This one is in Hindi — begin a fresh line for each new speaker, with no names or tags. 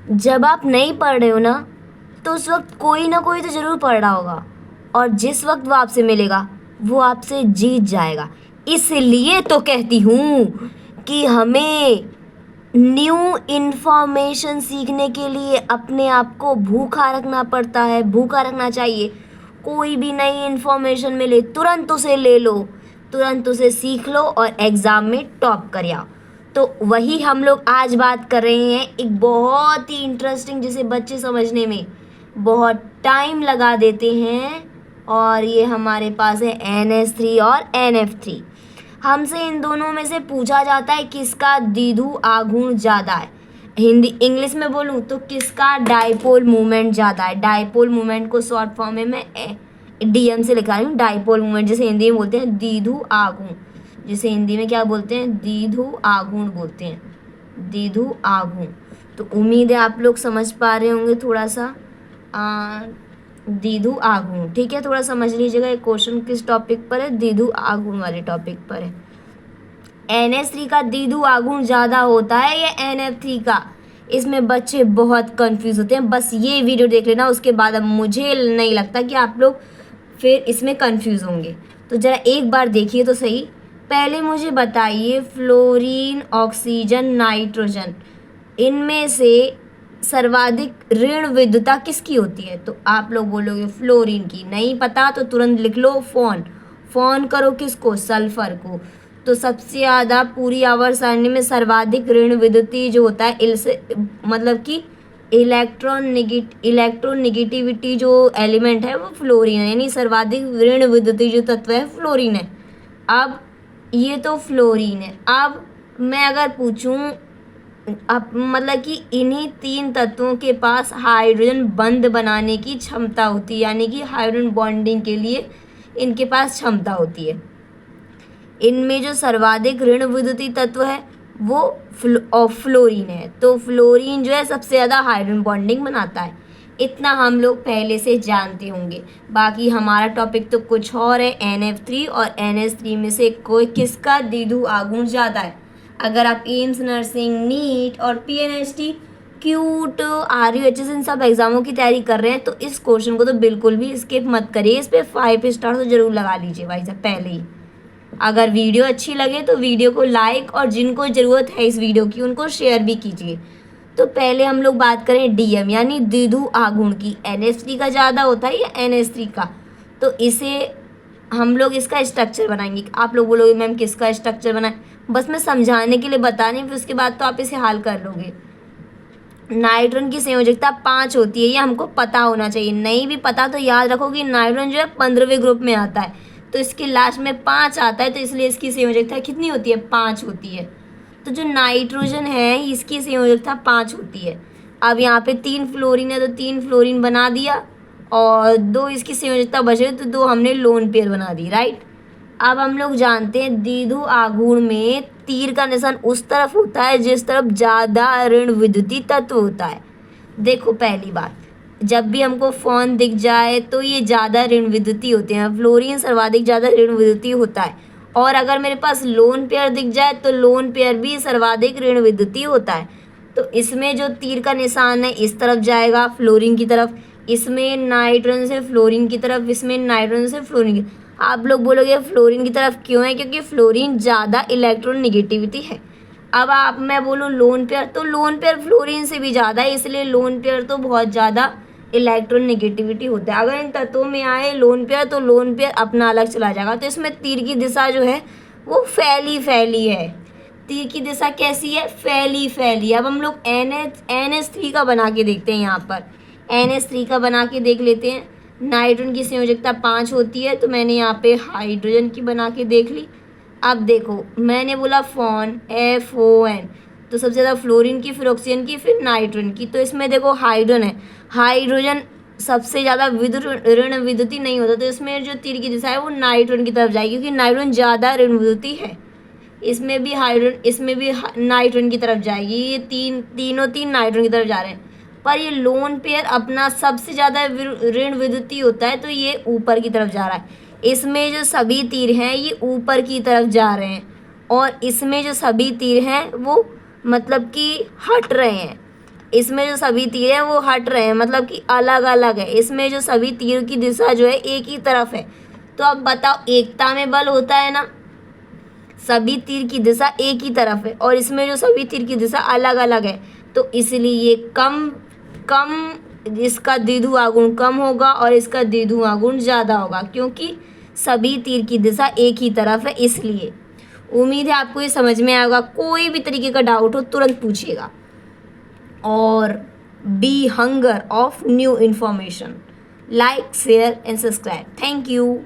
जब आप नहीं पढ़ रहे हो ना, तो उस वक्त कोई ना कोई तो ज़रूर पढ़ रहा होगा, और जिस वक्त वो आपसे मिलेगा वो आपसे जीत जाएगा। इसलिए तो कहती हूँ कि हमें न्यू इन्फॉर्मेशन सीखने के लिए अपने आप को भूखा रखना पड़ता है, भूखा रखना चाहिए। कोई भी नई इन्फॉर्मेशन मिले तुरंत उसे ले लो, तुरंत उसे सीख लो और एग्ज़ाम में टॉप कर आओ। तो वही हम लोग आज बात कर रहे हैं, एक बहुत ही इंटरेस्टिंग, जिसे बच्चे समझने में बहुत टाइम लगा देते हैं, और ये हमारे पास है NH3 और NF3। हमसे इन दोनों में से पूछा जाता है किसका द्विध्रुव आघूर्ण ज़्यादा है। हिंदी इंग्लिश में बोलूँ तो किसका डाइपोल मूवमेंट ज़्यादा है। डाइपोल मूवमेंट को शॉर्ट फॉर्म में मैं DM से लिखा रही हूँ, डाइपोल मूवमेंट, जिसे हिंदी में बोलते हैं द्विध्रुव आघूर्ण, जिसे हिंदी में क्या बोलते हैं, द्विध्रुव आघूर्ण बोलते हैं, द्विध्रुव आघूर्ण। तो उम्मीद है आप लोग समझ पा रहे होंगे थोड़ा सा द्विध्रुव आघूर्ण। ठीक है, थोड़ा समझ लीजिएगा, ये क्वेश्चन किस टॉपिक पर है, द्विध्रुव आघूर्ण वाले टॉपिक पर है। NH3 का द्विध्रुव आघूर्ण ज़्यादा होता है या NF3 का? इसमें बच्चे बहुत कंफ्यूज होते हैं। बस ये वीडियो देख लेना, उसके बाद अब मुझे नहीं लगता कि आप लोग फिर इसमें कंफ्यूज होंगे। तो ज़रा एक बार देखिए तो सही। पहले मुझे बताइए, फ्लोरीन, ऑक्सीजन, नाइट्रोजन, इनमें से सर्वाधिक ऋण विद्युता किसकी होती है? तो आप लोग बोलोगे फ्लोरीन की। नहीं पता तो तुरंत लिख लो फोन। फोन करो किसको? सल्फर को। तो सबसे ज़्यादा पूरी आवर्त सारणी में सर्वाधिक ऋण विद्युतीय जो होता है, इलसे मतलब कि इलेक्ट्रोनिगेटिविटी जो एलिमेंट है वो फ्लोरीन है, यानी सर्वाधिक ऋण विद्युतीय जो तत्व है फ्लोरीन है। अब ये तो फ्लोरीन है। अब मैं अगर पूछूं, अब मतलब कि इन्हीं तीन तत्वों के पास हाइड्रोजन बंध बनाने की क्षमता होती है, यानी कि हाइड्रोजन बॉन्डिंग के लिए इनके पास क्षमता होती है। इनमें जो सर्वाधिक ऋण विद्युतीय तत्व है वो फ्लोरीन है। तो फ्लोरीन जो है सबसे ज़्यादा हाइड्रोजन बॉन्डिंग बनाता है। इतना हम लोग पहले से जानते होंगे। बाकी हमारा टॉपिक तो कुछ और है। NF3 और NH3 में से कोई किसका द्विध्रुव आघूर्ण ज़्यादा है? अगर आप एम्स, नर्सिंग, नीट और PNHT, क्यूट, RUHS इन सब एग्जामों की तैयारी कर रहे हैं तो इस क्वेश्चन को तो बिल्कुल भी स्किप मत करिए। इस पर 5 स्टार तो जरूर लगा लीजिए भाई साहब पहले ही। अगर वीडियो अच्छी लगे तो वीडियो को लाइक, और जिनको ज़रूरत है इस वीडियो की उनको शेयर भी कीजिए। तो पहले हम लोग बात करें DM यानी द्विध्रुव आघूर्ण की। NH3 का ज़्यादा होता है या NH3 का? तो इसे हम लोग इसका स्ट्रक्चर बनाएंगे। आप लोग बोलोगे मैम किसका स्ट्रक्चर बनाए? बस मैं समझाने के लिए बता रही हूँ, फिर उसके बाद तो आप इसे हल कर लोगे। नाइट्रोजन की संयोजकता 5 होती है, ये हमको पता होना चाहिए। नहीं भी पता तो याद रखो कि नाइट्रोजन जो है 15वें ग्रुप में आता है, तो इसके लास्ट में 5 आता है, तो इसलिए इसकी संयोजकता कितनी होती है? 5 होती है। तो जो नाइट्रोजन है इसकी संयोजकता 5 होती है। अब यहाँ पे 3 फ्लोरीन है तो 3 फ्लोरीन बना दिया, और 2 इसकी संयोजकता बचे तो 2 हमने लोन पेयर बना दी, राइट। अब हम लोग जानते हैं द्विध्रुव आघूर्ण में तीर का निशान उस तरफ होता है जिस तरफ ज़्यादा ऋण विद्युतीय तत्व होता है। देखो पहली बात, जब भी हमको फोन दिख जाए तो ये ज़्यादा ऋण विद्युतीय होते हैं, फ्लोरीन सर्वाधिक ज़्यादा ऋण विद्युतीय होता है। और अगर मेरे पास लोन पेयर दिख जाए तो लोन पेयर भी सर्वाधिक ऋण विद्युतीय होता है। तो इसमें जो तीर का निशान है इस तरफ जाएगा फ्लोरीन की तरफ, इसमें नाइट्रोजन से फ्लोरीन की तरफ, इसमें नाइट्रोजन से फ्लोरीन की। आप लोग बोलोगे फ्लोरीन की तरफ क्यों है? क्योंकि फ्लोरीन ज़्यादा इलेक्ट्रोनिगेटिविटी है। अब आप मैं बोलूँ लोन पेयर, तो लोन पेयर फ्लोरीन से भी ज़्यादा है, इसलिए लोन पेयर तो बहुत ज़्यादा इलेक्ट्रोनिगेटिविटी होता है। अगर इन तत्वों में आए लोन पेयर तो लोन पेयर अपना अलग चला जाएगा। तो इसमें तीर की दिशा जो है वो फैली फैली है। तीर की दिशा कैसी है? फैली फैली। अब हम लोग NH3 का बना के देखते हैं। यहाँ पर NH3 का बना के देख लेते हैं। नाइट्रोजन की संयोजकता 5 होती है, तो मैंने यहाँ पे हाइड्रोजन की बना के देख ली। अब देखो मैंने बोला फोन, FON, तो सबसे ज़्यादा फ्लोरीन की, फिर ऑक्सीजन की, फिर नाइट्रोजन की। तो इसमें देखो हाइड्रोजन है, हाइड्रोजन सबसे ज़्यादा ऋण विद्युतीय नहीं होता, तो इसमें जो तीर की दिशा है वो नाइट्रोजन की तरफ जाएगी, क्योंकि नाइट्रोजन ज़्यादा ऋण विद्युतीय है। इसमें भी हाइड्रोजन, इसमें भी नाइट्रोजन की तरफ जाएगी। ये तीनों नाइट्रोजन की तरफ जा रहे हैं। पर ये लोन पेयर अपना सबसे ज़्यादा ऋण विद्युतीय होता है, तो ये ऊपर की तरफ जा रहा है। इसमें जो सभी तीर हैं ये ऊपर की तरफ जा रहे हैं, और इसमें जो सभी तीर हैं वो मतलब कि हट रहे हैं। इसमें जो सभी तीर हैं वो हट रहे हैं, मतलब कि अलग अलग है। इसमें जो सभी तीर की दिशा जो है एक ही तरफ है। तो अब बताओ, एकता में बल होता है ना, सभी तीर की दिशा एक ही तरफ है, और इसमें जो सभी तीर की दिशा अलग अलग है, तो इसलिए ये कम कम, इसका द्विध्रुव गुण कम होगा और इसका द्विध्रुव गुण ज़्यादा होगा, क्योंकि सभी तीर की दिशा एक ही तरफ है इसलिए। उम्मीद है आपको ये समझ में आएगा। कोई भी तरीके का डाउट हो तुरंत पूछिएगा, और be hunger of new information. Like, share and subscribe. Thank you.